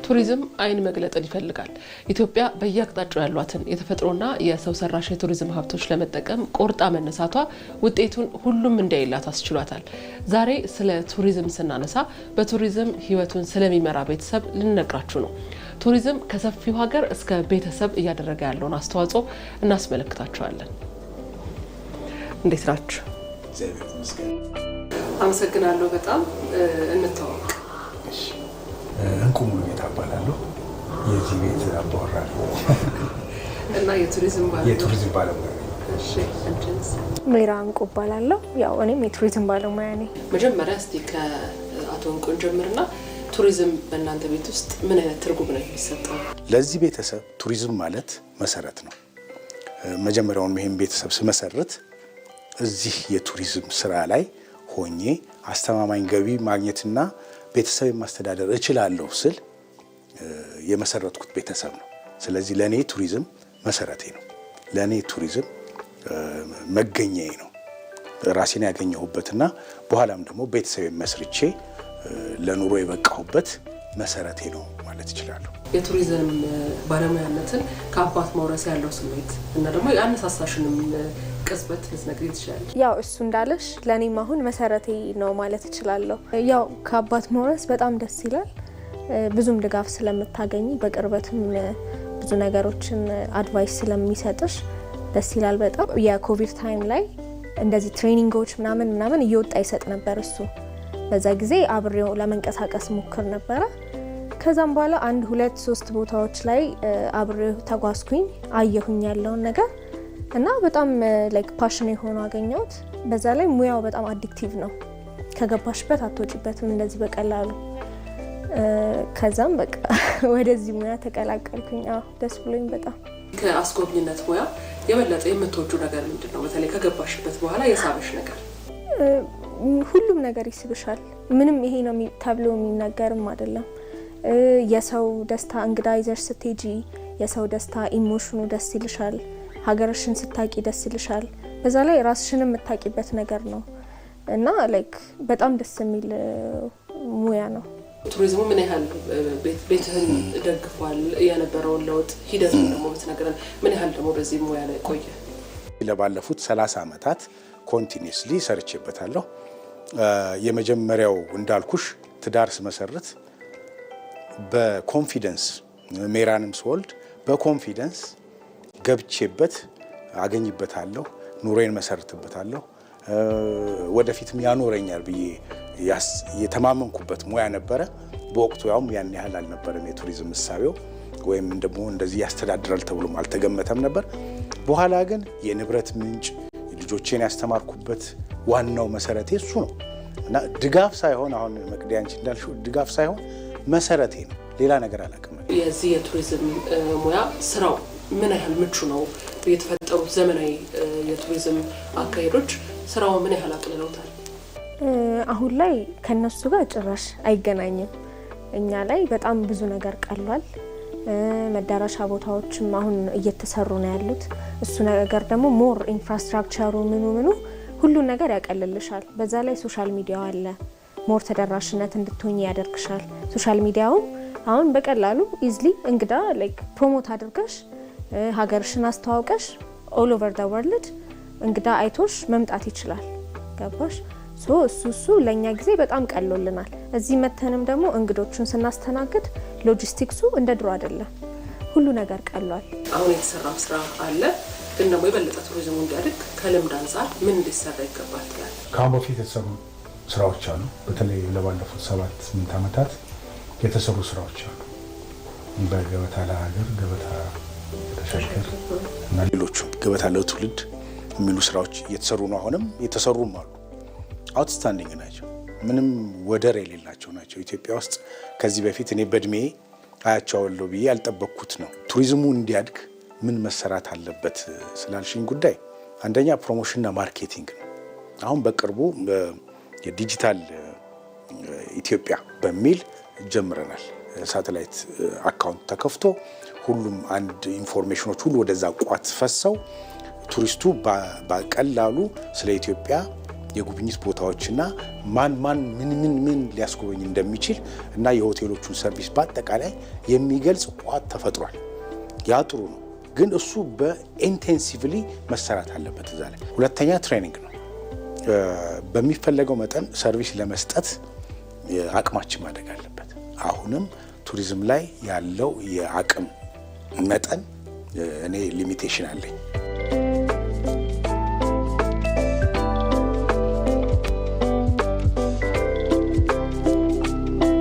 ቱሪዝም አይን መግለጥን ይፈልጋል። ኢትዮጵያ በየአቅጣጫው ያሏትን የተፈጥሮና የሰው ሰራሽ የቱሪዝም ሀብቶች ለመጠቀም ቆርጣ መነሳቷ ውጤቱን ሁሉም እንዲያይላት አስችሏታል። ዛሬ ስለ ቱሪዝም ስናነሳ በቱሪዝም ህይወቱን ስለሚመራ ቤተሰብ ልንነግራችሁ ነው። ቱሪዝም ከሰፊው ሀገር እስከ ቤተሰብ እያደረገ ያለውን አስተዋጽኦ እናስመለክታችኋለን። እንዴት ናችሁ? አመሰግናለሁ። በጣም እንተዋወቅ። እንቁ ሙሉጌታ እባላለሁ። የዚህ ቤት አባወራ እና የቱሪዝም ባለሙያ ነኝ። እሺ፣ አንቺስ? ሜራ እንቁ እባላለሁ። ያው እኔም የቱሪዝም ባለሙያ ነኝ። መጀመሪያ እስቲ ከአቶ እንቁ ጀምርና ቱሪዝም በእናንተ ቤት ውስጥ ምን አይነት ትርጉም ነው የሚሰጠው? ለዚህ ቤተሰብ ቱሪዝም ማለት መሰረት ነው። መጀመሪያውን ይሄን ቤተሰብ ስመሰርት እዚህ የቱሪዝም ስራ ላይ ሆኜ አስተማማኝ ገቢ ማግኘትና ቤተሰብ ማስተዳደር እችላለሁ ስል የመሰረትኩት ቤተሰብ ነው። ስለዚህ ለኔ ቱሪዝም መሰረቴ ነው። ለኔ ቱሪዝም መገኛዬ ነው። ራሴን ያገኘሁበትና በኋላም ደግሞ ቤተሰብ መስርቼ ለኑሮ የበቃሁበት መሰረቴ ነው ማለት እችላለሁ። የቱሪዝም ባለሙያነትን ከአባት መውረስ ያለው ስሜት እና ደግሞ ያነሳሳሽንም ቅጽበት ልትነግሪኝ ትችላለሽ? ያው እሱ እንዳለሽ ለኔም አሁን መሰረቴ ነው ማለት እችላለሁ። ያው ከአባት መውረስ በጣም ደስ ይላል። ብዙም ድጋፍ ስለምታገኝ በቅርበትም ብዙ ነገሮችን አድቫይስ ስለሚሰጥሽ ደስ ይላል በጣም። የኮቪድ ታይም ላይ እንደዚህ ትሬኒንጎች ምናምን እየወጣ ይሰጥ ነበር እሱ። በዛ ጊዜ አብሬው ለመንቀሳቀስ ሞክር ነበረ። ከዛም በኋላ 1 2 3 ቦታዎች ላይ አብሬው ተጓዝኩኝ፣ አየሁኝ ያለውን ነገር እና በጣም ላይክ ፓሽን የሆነ አገኘሁት። በዛ ላይ ሙያው በጣም አዲክቲቭ ነው። ከገባሽበት አትወጪበትም እንደዚህ በቀላሉ። ከዛም በቃ ወደዚህ ሙያ ተቀላቀልኩኝ። ደስ ብሎኝ በጣም። ከአስጎብኝነት ሙያ የበለጠ የምትወጂው ነገር ምንድነው? በተለይ ከገባሽበት በኋላ የሳበሽ ነገር? ሁሉም ነገር ይስብሻል። ምንም ይሄ ነው ተብሎ የሚነገርም አይደለም። የሰው ደስታ እንግዳ ይዘሽ ስትሄጂ የሰው ደስታ ኢሞሽኑ ደስ ይልሻል። ሀገርሽን ስታቂ ደስ ይልሻል። በዛ ላይ ራስሽን የምታቂበት ነገር ነው እና ላይክ በጣም ደስ የሚል ሙያ ነው። ቱሪዝሙ ምን ያህል ቤትህን ደግፏል? የነበረውን ለውጥ ሂደቱን ደግሞ ብትነግረን። ምን ያህል ደግሞ በዚህ ሙያ ላይ ቆየ? ለባለፉት 30 ዓመታት ኮንቲኒየስሊ ሰርቼበታለሁ። የመጀመሪያው እንዳልኩሽ ትዳር ስመሰርት በኮንፊደንስ ሜራንም ስወልድ በኮንፊደንስ ገብቼበት አገኝበታለሁ፣ ኑሮዬን መሰርትበታለሁ፣ ወደፊትም ያኖረኛል ብዬ የተማመንኩበት ሙያ ነበረ። በወቅቱ ያውም ያን ያህል አልነበረም የቱሪዝም እሳቤው ወይም ደግሞ እንደዚህ ያስተዳድራል ተብሎም አልተገመተም ነበር። በኋላ ግን የንብረት ምንጭ ልጆቼን ያስተማርኩበት ዋናው መሰረቴ እሱ ነው እና ድጋፍ ሳይሆን አሁን መቅደያ አንቺ እንዳልሽው ድጋፍ ሳይሆን መሰረቴ ነው። ሌላ ነገር አላውቅም። የዚህ የቱሪዝም ሙያ ስራው ምን ያህል ምቹ ነው? የተፈጠሩት ዘመናዊ የቱሪዝም አካሄዶች ስራው ምን ያህል አቅልለውታል? አሁን ላይ ከነሱ ጋር ጭራሽ አይገናኝም። እኛ ላይ በጣም ብዙ ነገር ቀሏል። መዳረሻ ቦታዎችም አሁን እየተሰሩ ነው ያሉት። እሱ ነገር ደግሞ ሞር ኢንፍራስትራክቸሩ ምኑ ሁሉን ነገር ያቀልልሻል። በዛ ላይ ሶሻል ሚዲያው አለ። ሞር ተደራሽነት እንድትሆኚ ያደርግሻል። ሶሻል ሚዲያው አሁን በቀላሉ ኢዝሊ እንግዳ ላይክ ፕሮሞት አድርገሽ ሀገርሽን አስተዋውቀሽ ኦል ኦቨር ዘ ወርልድ እንግዳ አይቶሽ መምጣት ይችላል። ገባሽ? እሱ ለኛ ጊዜ በጣም ቀሎልናል። እዚህ መተንም ደግሞ እንግዶቹን ስናስተናግድ ሎጂስቲክሱ እንደ ድሮ አይደለም። ሁሉ ነገር ቀሏል። አሁን የተሰራው ስራ አለ፣ ግን ደግሞ የበለጠ ቱሪዝሙ እንዲያድግ ከልምድ አንፃር ምን እንዲሰራ ይገባል? ከአሁን በፊት የተሰሩ ስራዎች አሉ። በተለይ ለባለፉት 7-8 ዓመታት የተሰሩ ስራዎች አሉ። በገበታ ለሀገር፣ ገበታ ተሻገር እና ሌሎቹ ገበታ ለትውልድ የሚሉ ስራዎች እየተሰሩ ነው። አሁንም የተሰሩም አሉ። አውትስታንዲንግ ናቸው። ምንም ወደር የሌላቸው ናቸው። ኢትዮጵያ ውስጥ ከዚህ በፊት እኔ በእድሜ አያቸዋለሁ ብዬ ያልጠበቅኩት ነው። ቱሪዝሙ እንዲያድግ ምን መሰራት አለበት ስላልሽኝ ጉዳይ አንደኛ ፕሮሞሽንና ማርኬቲንግ ነው። አሁን በቅርቡ የዲጂታል ኢትዮጵያ በሚል ጀምረናል። ሳተላይት አካውንት ተከፍቶ ሁሉም አንድ ኢንፎርሜሽኖች ሁሉ ወደዛ ቋት ፈሰው ቱሪስቱ በቀላሉ ስለ ኢትዮጵያ የጉብኝት ቦታዎችና ማን ምን ሊያስጎበኝ እንደሚችል እና የሆቴሎቹን ሰርቪስ በአጠቃላይ የሚገልጽ ቋት ተፈጥሯል። ያ ጥሩ ነው፣ ግን እሱ በኢንቴንሲቭሊ መሰራት አለበት እዛ ላይ። ሁለተኛ ትሬኒንግ ነው። በሚፈለገው መጠን ሰርቪስ ለመስጠት አቅማችን ማደግ አለበት። አሁንም ቱሪዝም ላይ ያለው የአቅም መጠን እኔ ሊሚቴሽን አለኝ።